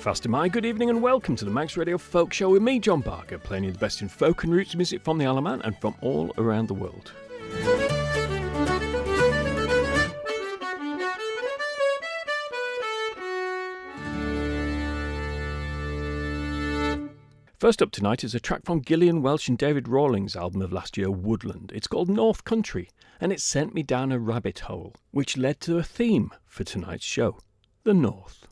Fast am I. Good evening and welcome to the Max Radio Folk Show with me, John Barker, playing you the best in folk and roots music from the Isle of Man and from all around the world. First up tonight is a track from Gillian Welch and David Rawlings' album of last year, Woodland. It's called North Country, and it sent me down a rabbit hole, which led to a theme for tonight's show, the North.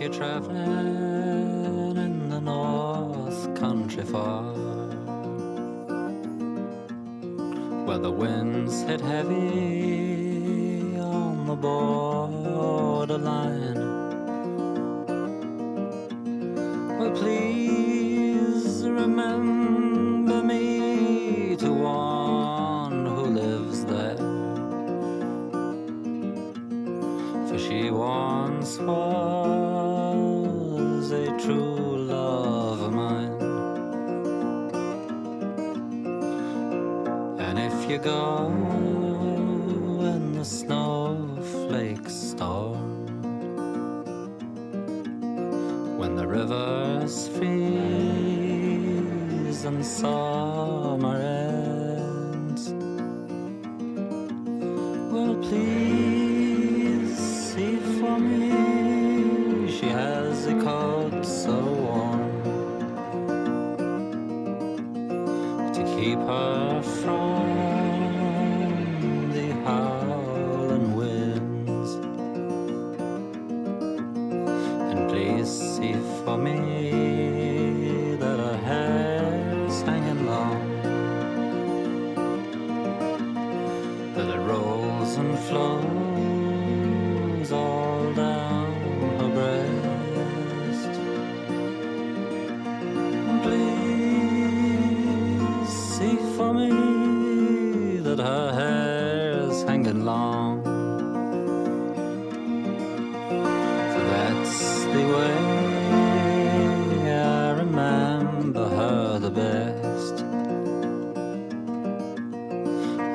you're travelling in the north country far, where the winds hit heavy on the borderline, well, please remember me to one who lives there, for she once was a true love of mine. And if you go in the snowflake storm, when the rivers freeze and summer ends, well, please see for me she has a coat so warm to keep her from the howling winds. And please see for me that her hair's hanging long, that it rolls and flows all down her breast. And please see for me that her hair's hanging long, for that's the way I remember her the best.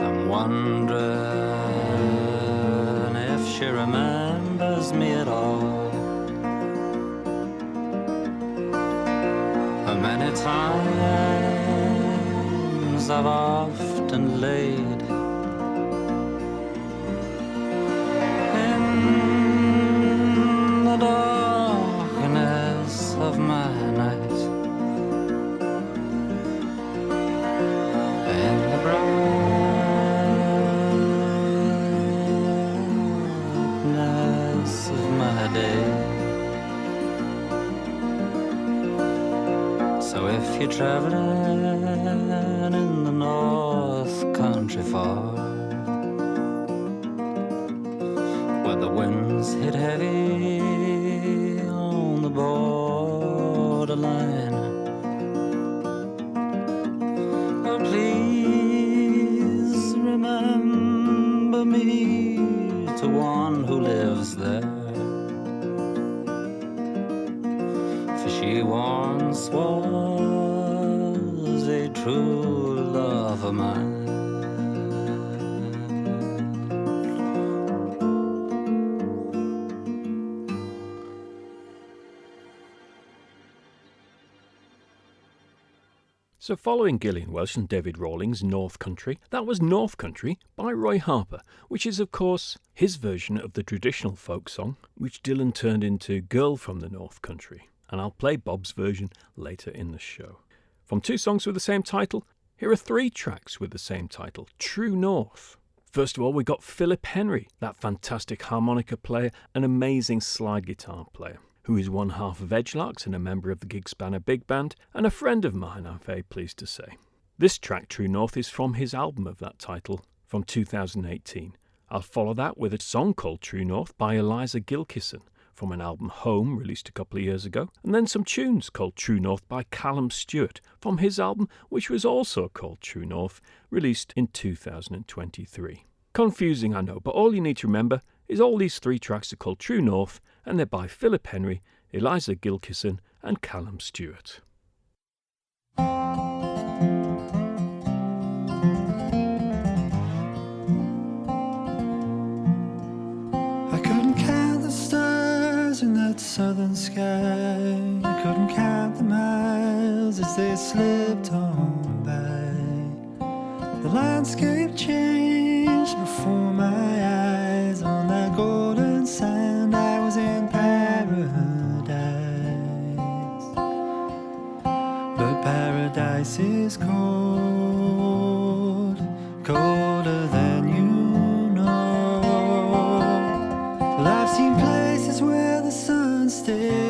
I'm wondering if she remembers me at all. How many times I've often laid in the darkness of my night, in the brightness of my day. So if you're traveling in the north country far, where the winds hit heavy on the borderline, oh, please remember me to one who lives there, for she once was a true love of mine. So following Gillian Welch and David Rawlings' North Country, that was North Country by Roy Harper, which is of course his version of the traditional folk song, which Dylan turned into Girl from the North Country, and I'll play Bob's version later in the show. From two songs with the same title, here are three tracks with the same title, True North. First of all, we got Philip Henry, that fantastic harmonica player and amazing slide guitar player, who is one half of Edgelarks and a member of the Gig Spanner Big Band, and a friend of mine, I'm very pleased to say. This track, True North, is from his album of that title from 2018. I'll follow that with a song called True North by Eliza Gilkison from an album Home, released a couple of years ago, and then some tunes called True North by Callum Stewart from his album, which was also called True North, released in 2023. Confusing, I know, but all you need to remember is all these three tracks are called True North, and they're by Philip Henry, Eliza Gilkison, and Callum Stewart. I couldn't count the stars in that southern sky. I couldn't count the miles as they slipped on by. The landscape changed before my eyes. On that golden sand I was in paradise. But paradise is cold, colder than you know. Well, I've seen places where the sun stays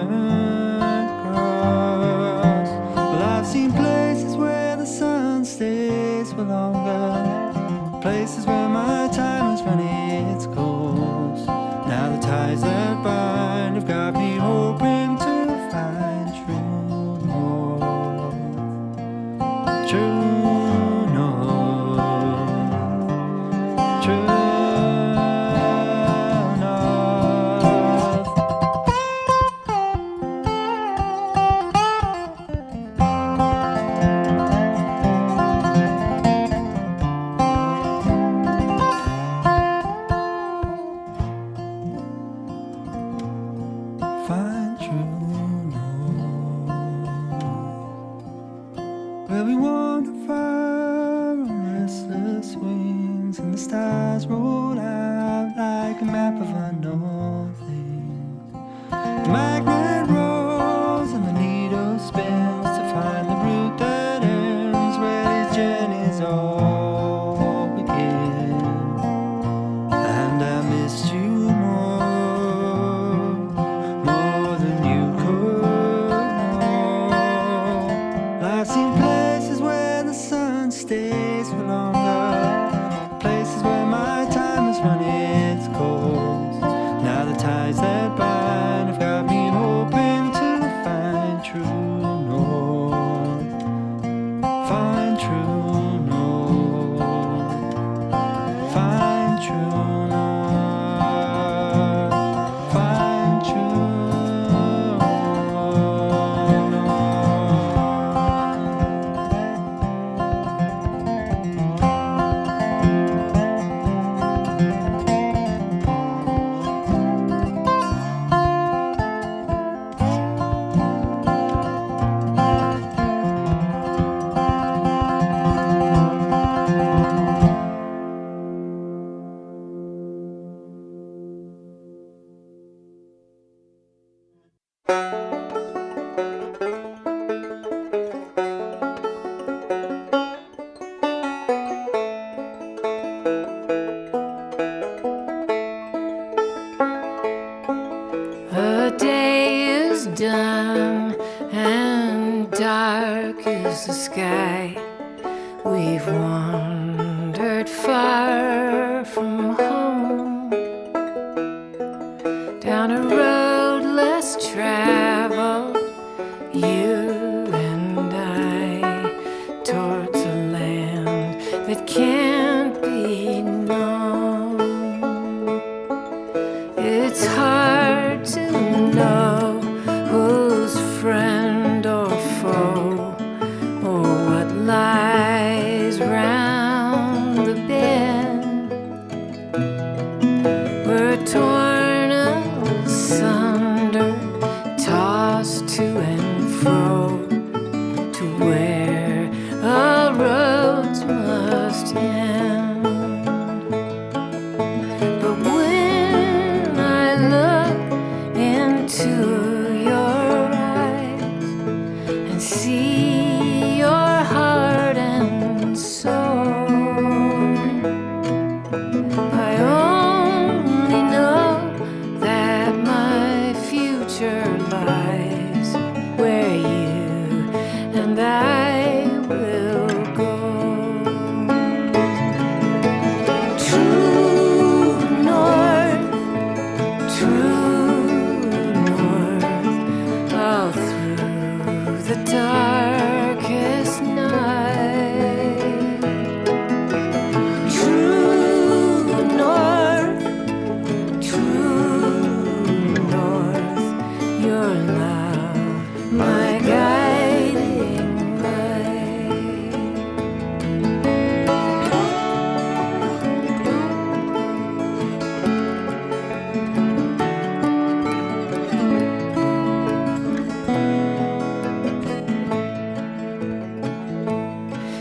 Northern Cross. Well, I've seen places where the sun stays for longer, places where my time has run its course. Now the ties that bind have got me hoping to find true north. True north. True. Find true north, where we wander far on restless wings, and the stars roll out like a map of unknown things. The magnet rolls and the needle spins to find the route that ends where these journeys all begin. And I missed you more than you could know. I've seen places where the sun stays for longer, places where my time has run its course. Now the ties that bind have got me hoping to find true north. Find true north. Find true north. Find true The day is done and dark is the sky. We've wandered far from home, down a road less traveled, you and I, towards a land that can't be known. It's hard to know who's friend or foe, or what lies round the bend. We're torn asunder, tossed to and fro, to where all roads must end. But when I look into your eyes and see your heart and soul, I only know that my future lies where you and I will go. True north, all through the darkest night. True north, your love, my guiding light.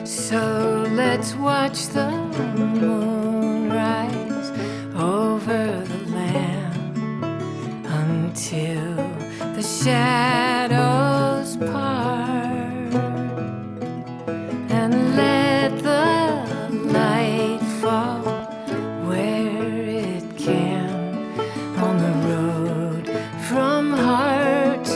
So let's watch the moon rise over the land until the shadows part, and let the light fall where it can on the road from heart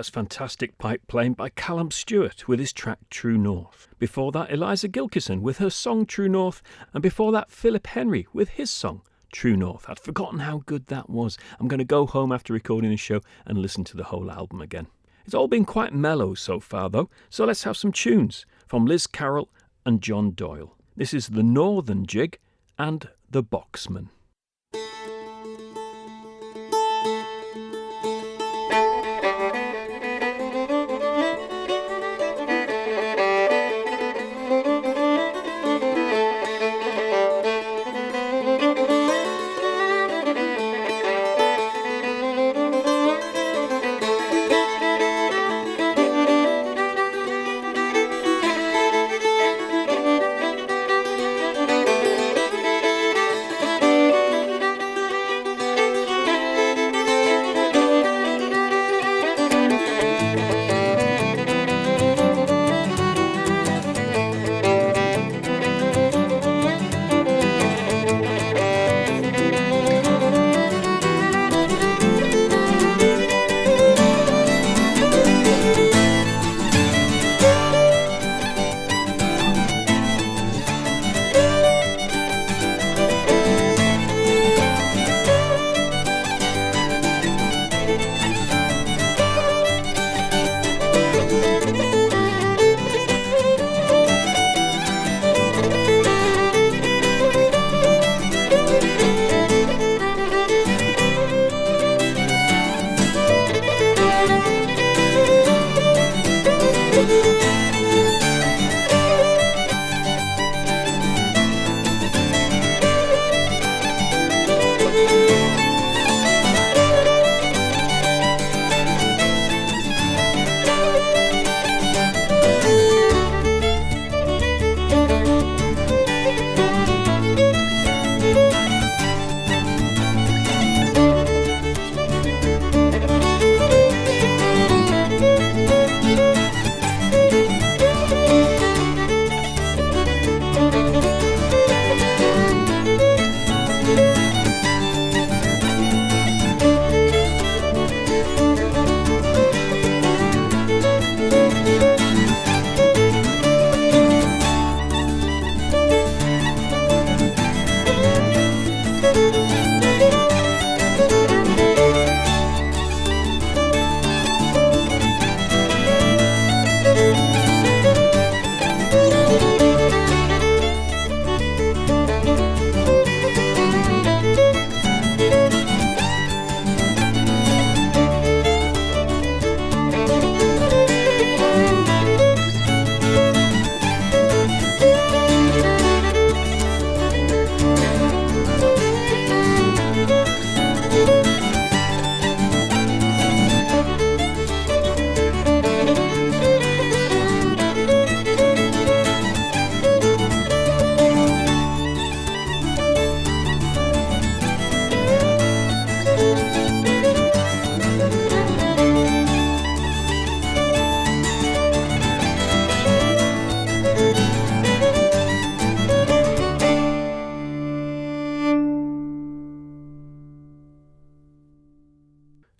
that's fantastic pipe playing by Callum Stewart with his track True North. Before that, Eliza Gilkison with her song True North, and before that, Philip Henry with his song True North. I'd forgotten how good that was. I'm going to go home after recording the show and listen to the whole album again. It's all been quite mellow so far though, so let's have some tunes from Liz Carroll and John Doyle. This is the Northern Jig and the Boxman.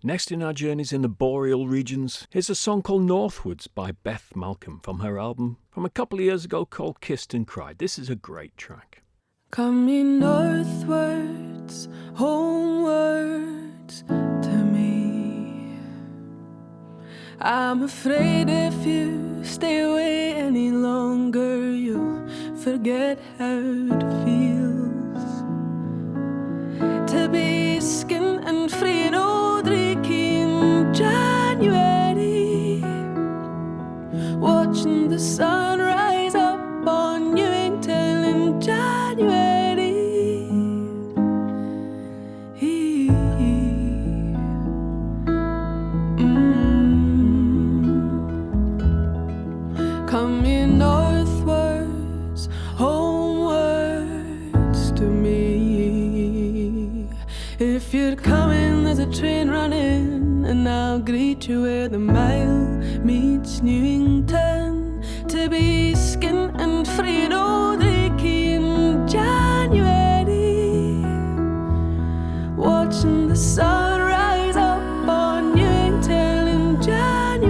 Next in our journeys in the boreal regions, here's a song called Northwards by Beth Malcolm from her album from a couple of years ago called Kissed and Cried. This is a great track. Coming northwards, homewards to me. I'm afraid if you stay away any longer, you'll forget how it feels to be skin and free in old Reekie in January, watching the sun rise up on Newington in January. Coming northwards, homewards to me. If you're coming, there's a train running, and I'll greet you where the mile meets Newington, to be skin and free in old Reekie in January, watching the sun rise up on Newington in January.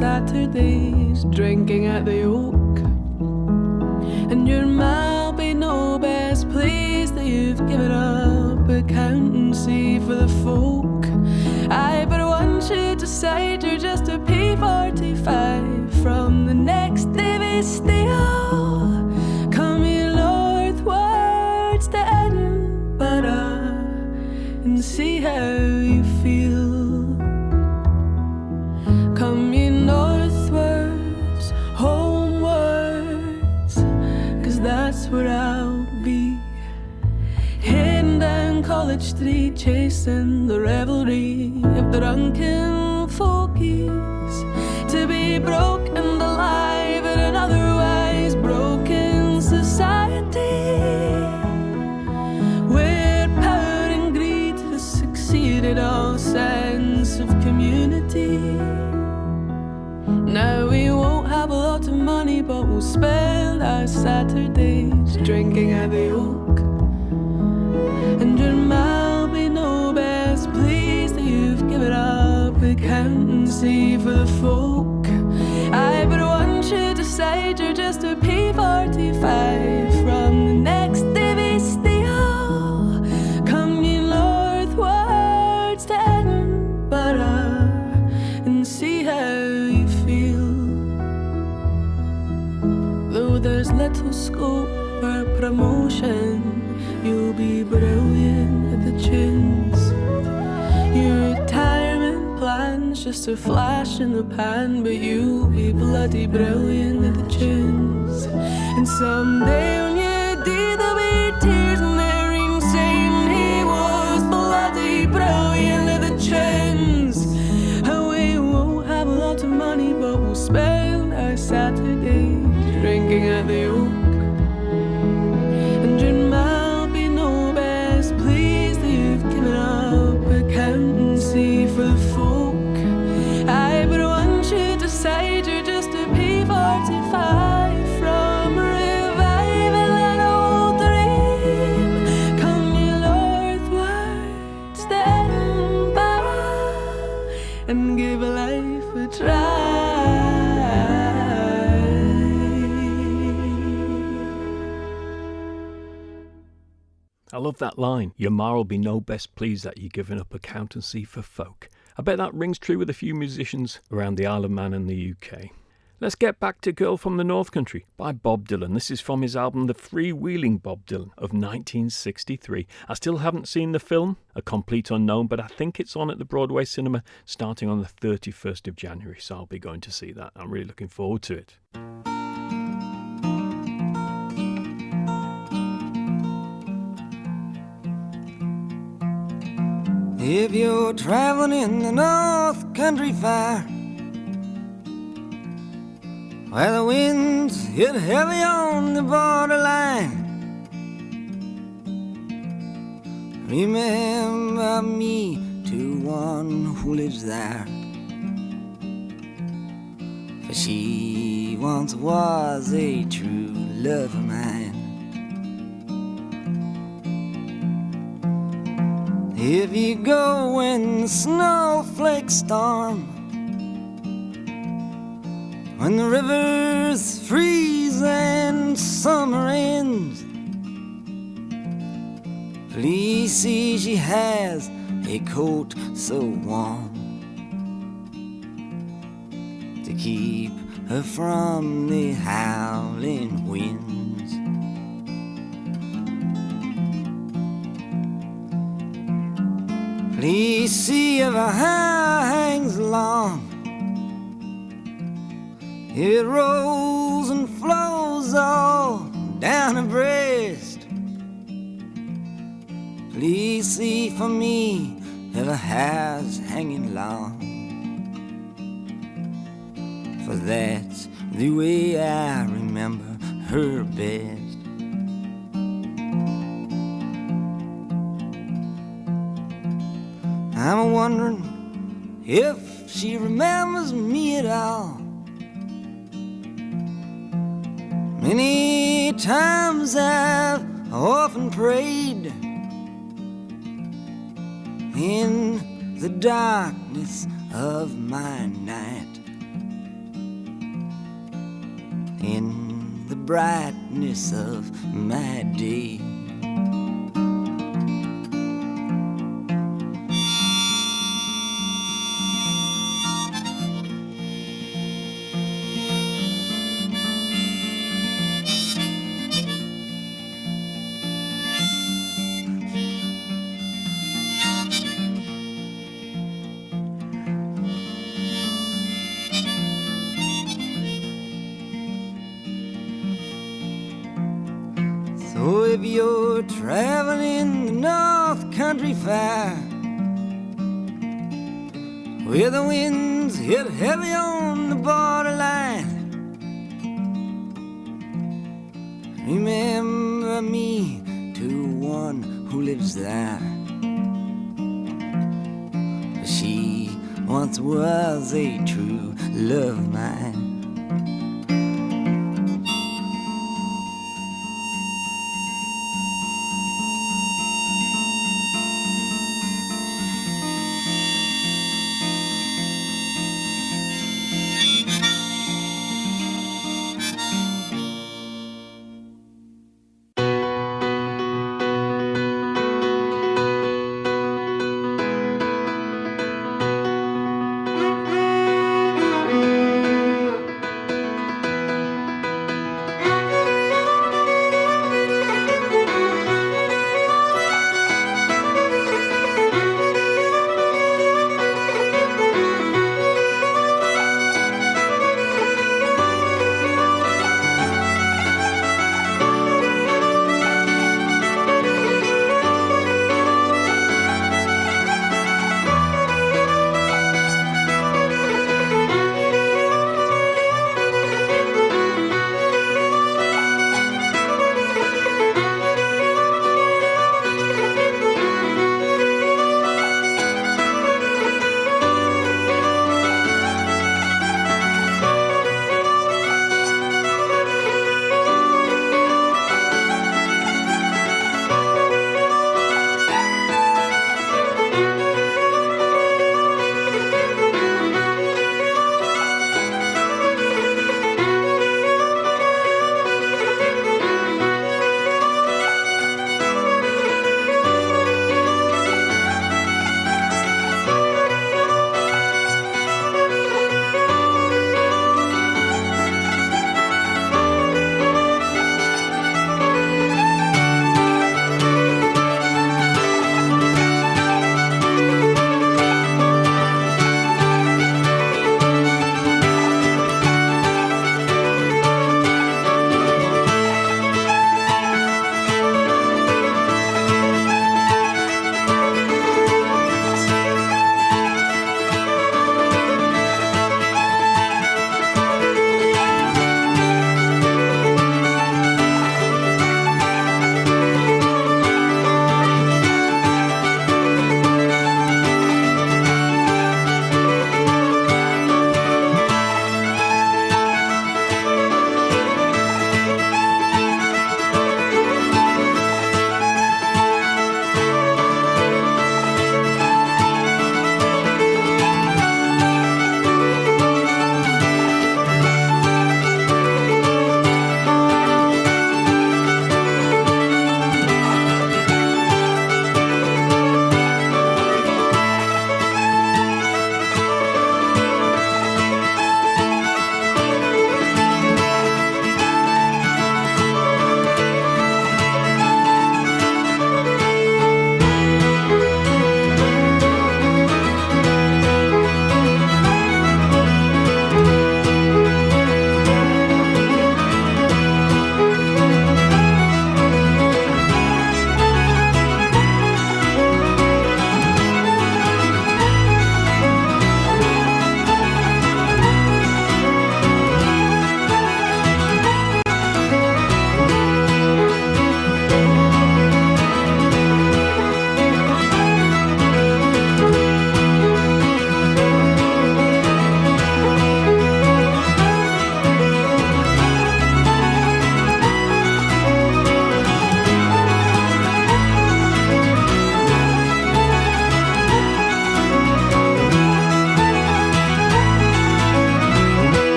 Saturdays, drinking at the Oak. And your ma'll be no best pleased that you've given up accountancy for the folk. I but want you to decide you're just a P45 from the next Davy Steele. Come you northwards to Edinburgh and see how you feel. Come you northwards, homewards, 'cause that's where I'll be. Heading down College Street, chasing the revelry of drunken folkies. To be broke and alive in an otherwise broken society, where power and greed has succeeded all sense of community. Now we won't have a lot of money, but we'll spend our Saturdays drinking at the Oak. And your ma'll be no best pleased that you've given up accountancy for the folk. I but want you to decide you're just a P45 from the next Davy Steele. Come you northwards to Edinburgh and see how you feel. Though there's little scope for promotion, you'll be brilliant at the tunes. Your retirement plan's just a flash in the pan, but you'll be bloody brilliant at the tunes. And someday when you're dead, there'll be tears in their rings saying he was bloody brilliant at the tunes. And we won't have a lot of money, but we'll spend our Saturdays drinking at the Oak. And your ma'll be no best pleased that you've given up accountancy for the folk. I but want you to decide you're just a P45 from reviving an old dream. Come you northwards to Edinburgh and give life a try. I love that line. Your mar'll be no best pleased that you're giving up accountancy for folk. I bet that rings true with a few musicians around the Isle of Man and the UK. Let's get back to Girl from the North Country by Bob Dylan. This is from his album The Freewheeling Bob Dylan of 1963. I still haven't seen the film, a complete unknown, but I think it's on at the Broadway Cinema starting on the 31st of January, so I'll be going to see that. I'm really looking forward to it. If you're traveling in the North Country Fair, where the winds hit heavy on the borderline, remember me to one who lives there, for she once was a true love of mine. If you go when the snowflakes storm, when the rivers freeze and summer ends, please see she has a coat so warm to keep her from the howling winds. Please see if her hair hangs long, it rolls and flows all down her breast. Please see for me if her hair's hanging long, for that's the way I remember her best. I'm wondering if she remembers me at all. Many times I've often prayed in the darkness of my night in the brightness of my day. So if you're traveling the North Country Fair, where the winds hit heavy on the borderline, remember me to one who lives there. She once was a true love of mine.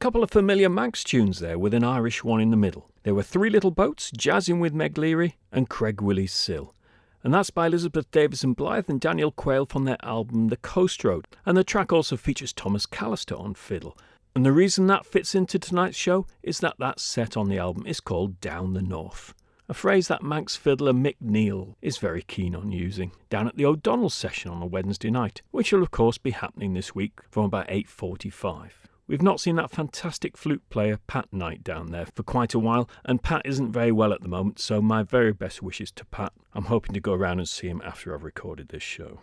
couple of familiar Manx tunes there with an Irish one in the middle. There were Three Little Boats, Jazzing with Meg Leary and Craig Willie's Sill. And that's by Elizabeth Davison Blythe and Daniel Quayle from their album The Coast Road. And the track also features Thomas Callister on fiddle. And the reason that fits into tonight's show is that set on the album is called Down the North. A phrase that Manx fiddler Mick Neal is very keen on using, down at the O'Donnell session on a Wednesday night, which will of course be happening this week from about 8:45. We've not seen that fantastic flute player Pat Knight down there for quite a while, and Pat isn't very well at the moment, so my very best wishes to Pat. I'm hoping to go around and see him after I've recorded this show.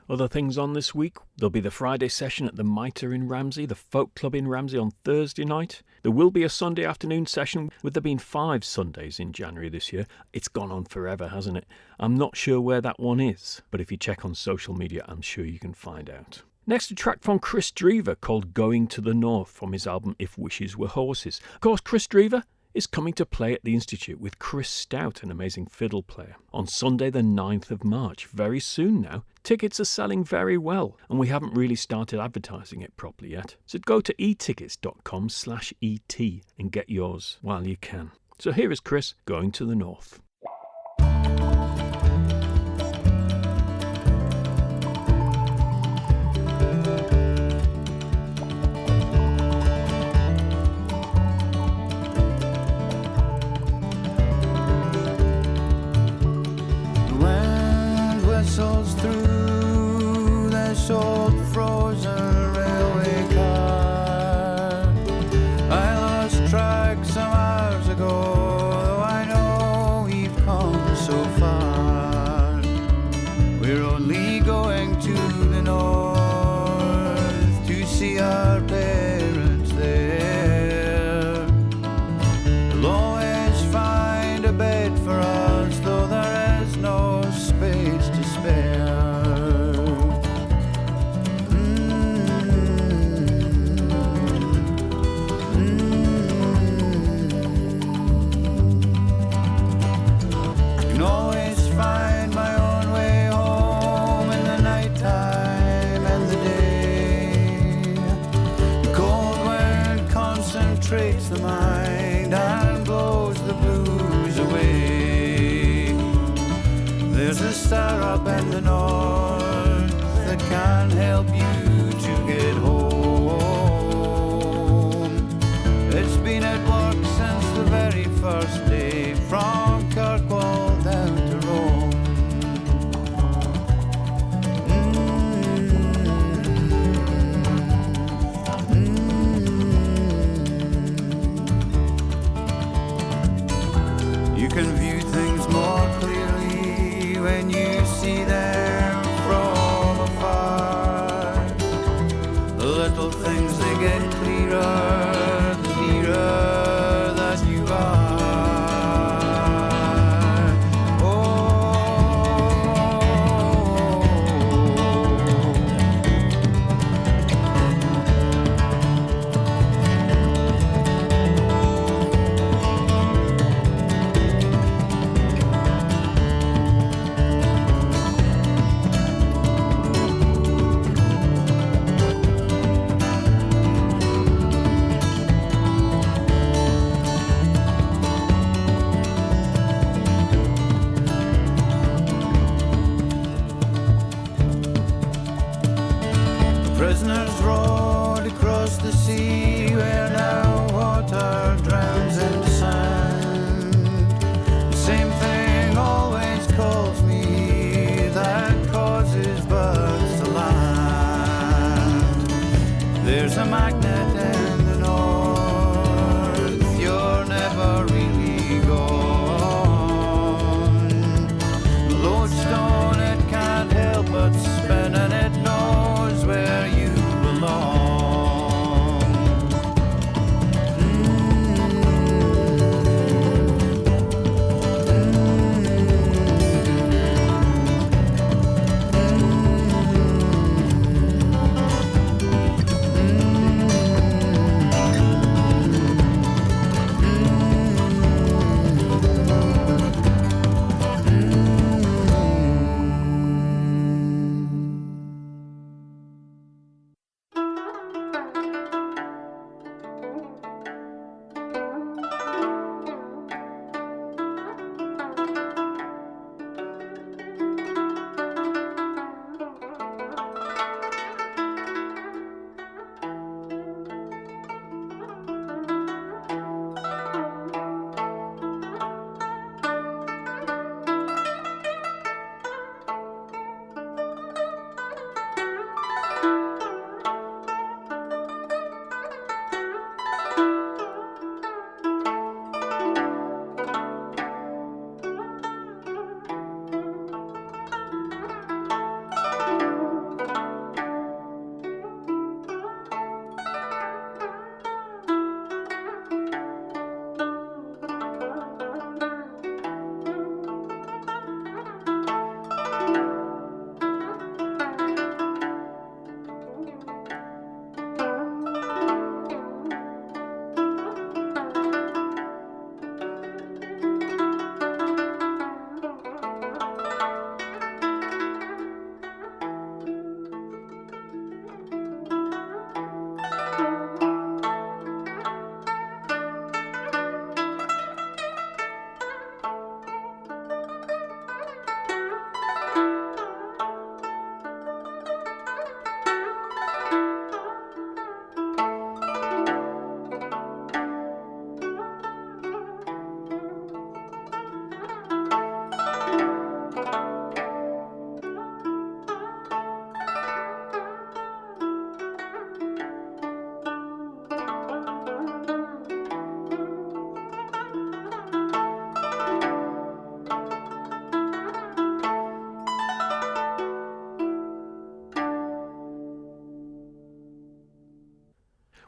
Other things on this week, there'll be the Friday session at the Mitre in Ramsey, the Folk Club in Ramsey on Thursday night. There will be a Sunday afternoon session, with there being 5 Sundays in January this year. It's gone on forever, hasn't it? I'm not sure where that one is, but if you check on social media, I'm sure you can find out. Next, a track from Chris Drever called Going to the North from his album If Wishes Were Horses. Of course, Chris Drever is coming to play at the Institute with Chris Stout, an amazing fiddle player, on Sunday the 9th of March. Very soon now. Tickets are selling very well, and we haven't really started advertising it properly yet. So go to etickets.com/ET and get yours while you can. So here is Chris Going to the North. Whistles through this old frozen railway car. I lost track some hours ago, though I know we've come so far. We're only going to the north to see our parents there. We'll always find a bed for us, though there is no space to spare. Can always find my own way home in the nighttime and the day. The cold wind concentrates the mind and blows the blues away. There's a star up in the north that can help you to get home. It's been at work since the very first day, from Kirkwall down to Rome. You can view things more clearly when you see them from afar. The little things, they get clearer, the nearer that you are. Prisoners rowed across the sea, where now water drowns into sand. The same thing always calls me, that causes birds to land. There's a magnet in the north, you're never really gone. The lodestone, it can't help but spin, and it knows where you belong.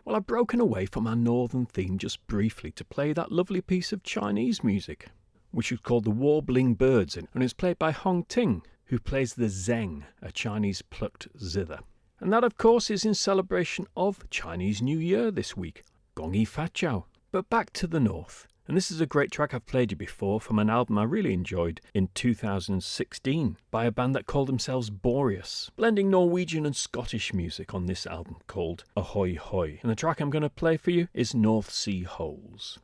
Well, I've broken away from our northern theme just briefly to play that lovely piece of Chinese music, which is called The Warbling Birds, and it's played by Hong Ting, who plays the zeng, a Chinese plucked zither. And that, of course, is in celebration of Chinese New Year this week, Gong Yi Fa Chao. But back to the north. And this is a great track I've played you before from an album I really enjoyed in 2016 by a band that called themselves Boreas, blending Norwegian and Scottish music on this album called Ahoy Hoy. And the track I'm going to play for you is North Sea Holes.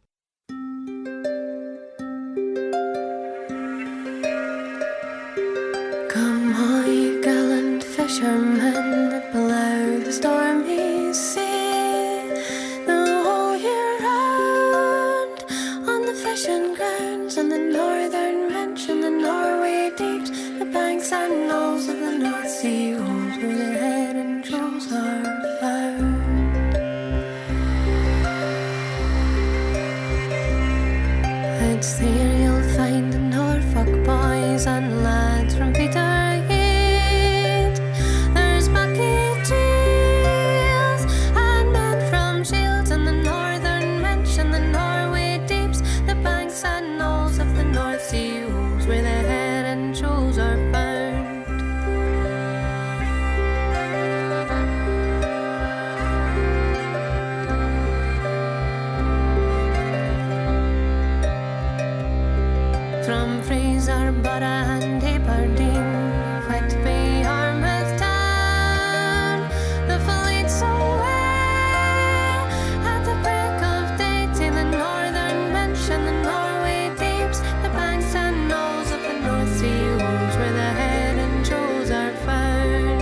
Come all ye gallant fishermen below the stormy sea, the whole year round on the fishing grounds and the northern bench and the Norway deeps, the banks and knolls of the North Sea holes where the head and shoals are found. It's there you'll find the Norfolk boys and lads from Peterhead. There's bucket seals and men from Shields and the northern Mench and the Norway deeps, the banks and knolls of the North Sea holes where the head and shoals are found. From Fraser, Borough and Aberdeen, Whitby, Armagh town, the fleets away at the break of day to the northern Mench and the Norway deeps, the banks and knolls of the North Sea holes where the head and shoals are found.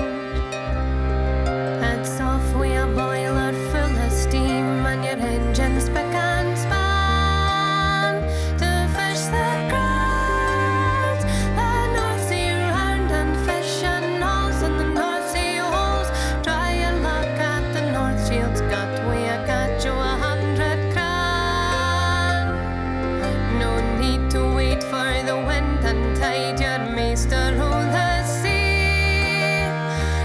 It's off wi' a boiler full of steam and your engines spick and span to fish the ground, the North Sea round, and fish and knolls in the North Sea holes. Try your luck at the North Shields gut, we'll catch you 100 cran. No need to wait for the wind and tide, your master o' the sea.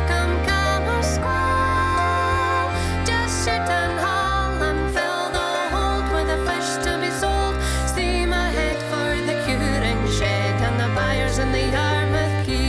Come or squall, just shoot and haul and fill the hold with the fish to be sold. Steam ahead for the curing shed and the buyers in the Yarmouth Quay.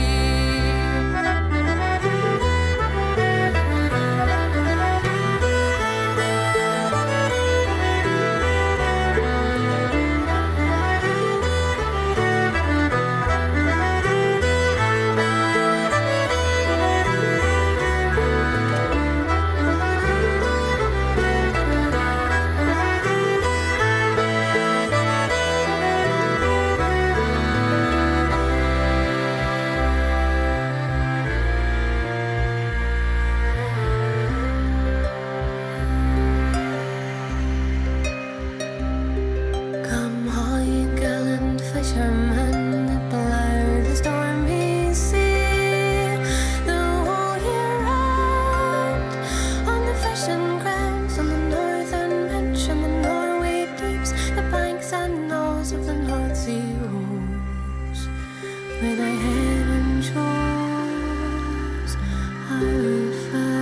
Come all ye gallant fishermen below the stormy sea, the whole year round on the fishing grounds on the northern Mench and the Norway deeps, the banks and knolls of the North Sea holes where the head and shoals are found.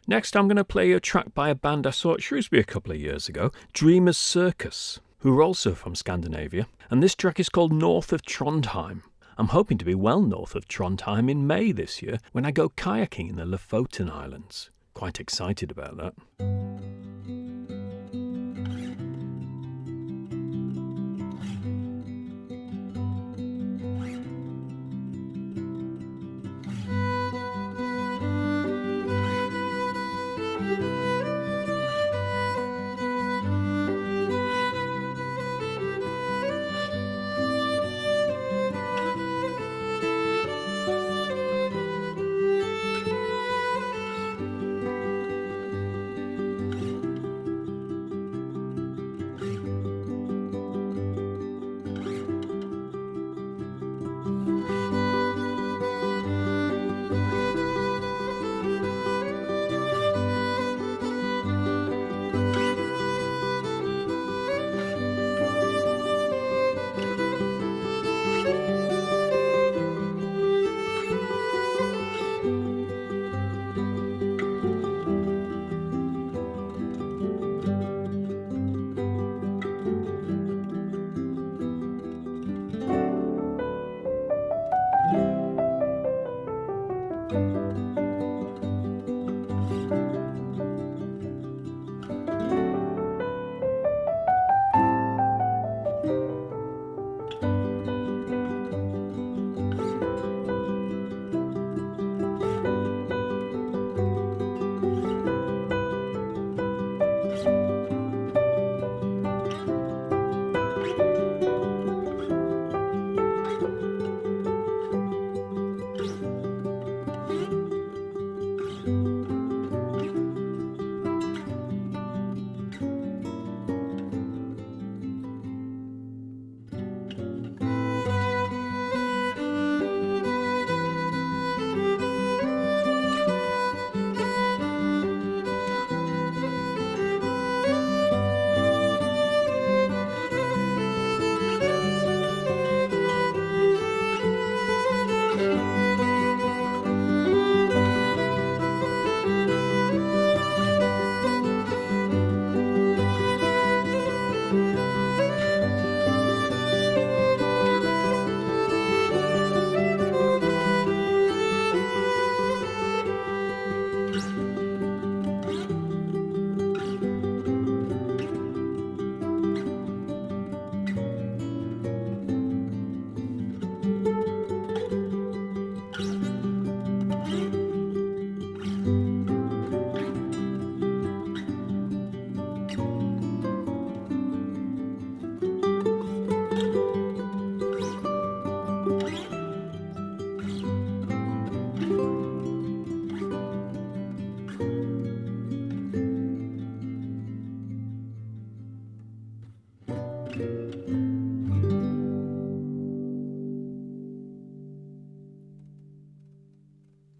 Next, I'm going to play a track by a band I saw at Shrewsbury a couple of years ago, Dreamers Circus, who are also from Scandinavia, and this track is called North of Trondheim. I'm hoping to be well north of Trondheim in May this year when I go kayaking in the Lofoten Islands. Quite excited about that.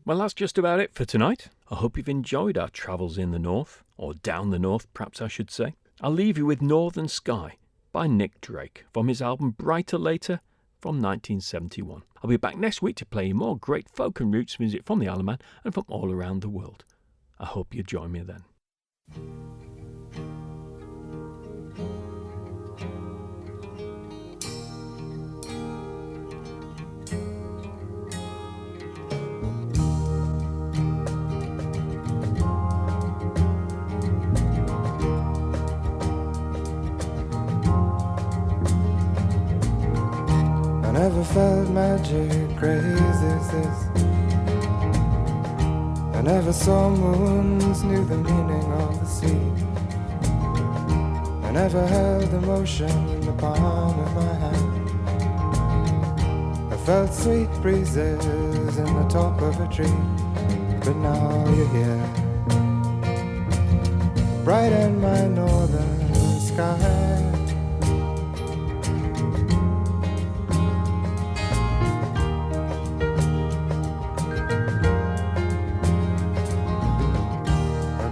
Well, that's just about it for tonight. I hope you've enjoyed our travels in the north, or down the north, perhaps I should say. I'll leave you with Northern Sky by Nick Drake from his album Brighter Later from 1971. I'll be back next week to play you more great folk and roots music from the Isle of Man and from all around the world. I hope you join me then. I never felt magic crazy as this. I never saw moons, knew the meaning of the sea. I never held emotion in the palm of my hand. I felt sweet breezes in the top of a tree. But now you're here, bright in my northern sky.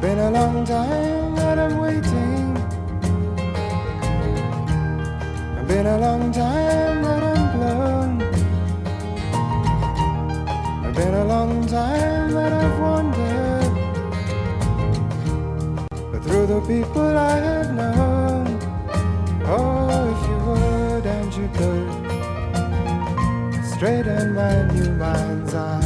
Been a long time that I'm waiting. It's been a long time that I'm blown. It's been a long time that I've wandered, but through the people I have known. Oh, if you would and you could, straighten my new mind's eye.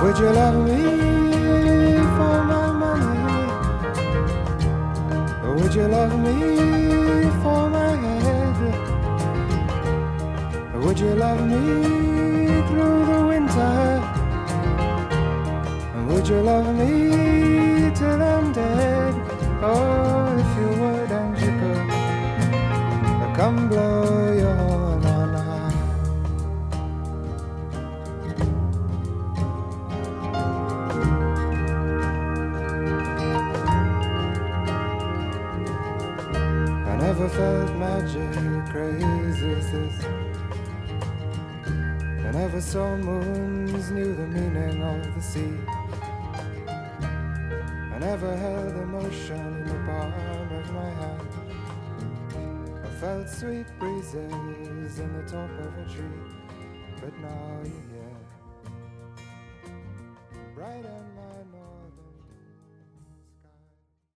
Would you love me for my money? Or would you love me for my head? Or would you love me through the winter? And would you love me till I'm dead? Oh, if you would and you could, come blow your horn on high. Never felt magic crazy as this. I never saw moons, knew the meaning of the sea. I never held emotion in the palm of my hand. I felt sweet breezes in the top of a tree. But now you're here, bright and